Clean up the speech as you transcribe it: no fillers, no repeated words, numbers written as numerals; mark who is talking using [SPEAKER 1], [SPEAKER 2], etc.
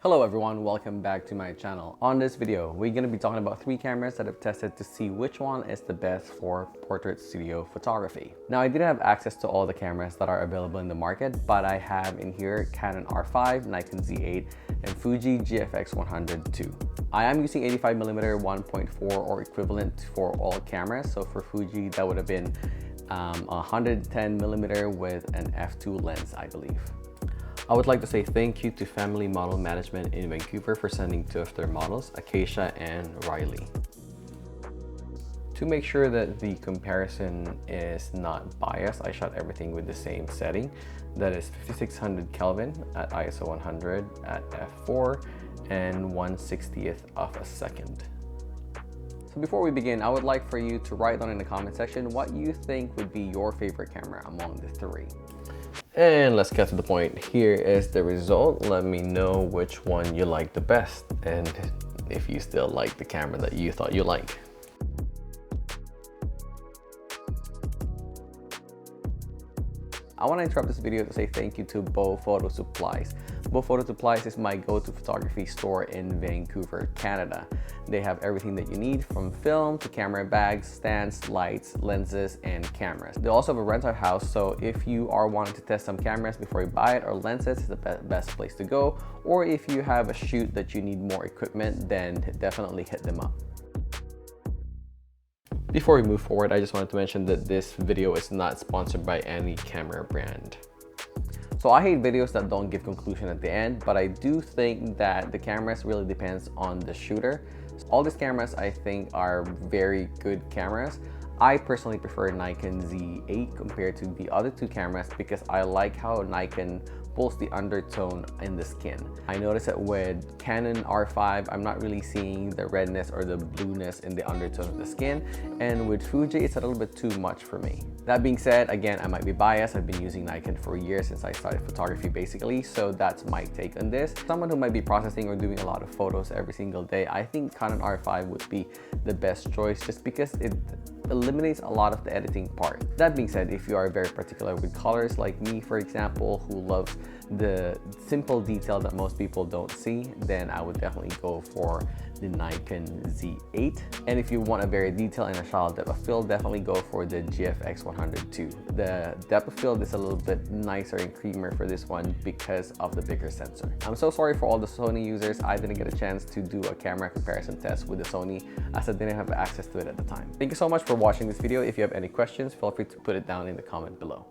[SPEAKER 1] Hello everyone, welcome back to my channel. On this video, we're going to be talking about 3 cameras that I've tested to see which one is the best for portrait studio photography. Now I didn't have access to all the cameras that are available in the market, but I have in here Canon R5, Nikon Z8, and Fuji GFX 100 II. I am using 85mm 1.4 or equivalent for all cameras, so for Fuji that would have been 110mm with an f2 lens, I believe. I would like to say thank you to Family Model Management in Vancouver for sending 2 of their models, Acacia and Riley. To make sure that the comparison is not biased, I shot everything with the same setting. That is 5600 Kelvin at ISO 100 at f4 and 1/60th of a second. So before we begin, I would like for you to write down in the comment section what you think would be your favorite camera among the 3. And let's get to the point. Here is the result. Let me know which one you like the best and if you still like the camera that you thought you liked. I want to interrupt this video to say thank you to Bow Photo Supplies. Bow Photo Supplies is my go-to photography store in Vancouver, Canada. They have everything that you need from film to camera bags, stands, lights, lenses, and cameras. They also have a rental house, so if you are wanting to test some cameras before you buy it or lenses, it's the best place to go. Or if you have a shoot that you need more equipment, then definitely hit them up. Before we move forward, I just wanted to mention that this video is not sponsored by any camera brand. So I hate videos that don't give conclusion at the end, but I do think that the cameras really depends on the shooter. All these cameras I think are very good cameras. I personally prefer Nikon Z8 compared to the other 2 cameras because I like how Nikon pulls the undertone in the skin. I noticed that with Canon R5, I'm not really seeing the redness or the blueness in the undertone of the skin, and with Fuji, it's a little bit too much for me. That being said, again, I might be biased. I've been using Nikon for years since I started photography basically, so that's my take on this. Someone who might be processing or doing a lot of photos every single day, I think Canon R5 would be the best choice just because it eliminates a lot of the editing part. That being said, if you are very particular with colors like me, for example, who loves the simple detail that most people don't see, then I would definitely go for the Nikon Z8. And if you want a very detailed and a shallow depth of field, definitely go for the GFX 100 II. The depth of field is a little bit nicer and creamier for this one because of the bigger sensor. I'm so sorry for all the Sony users. I didn't get a chance to do a camera comparison test with the Sony as I didn't have access to it at the time. Thank you so much for watching this video. If you have any questions, feel free to put it down in the comment below.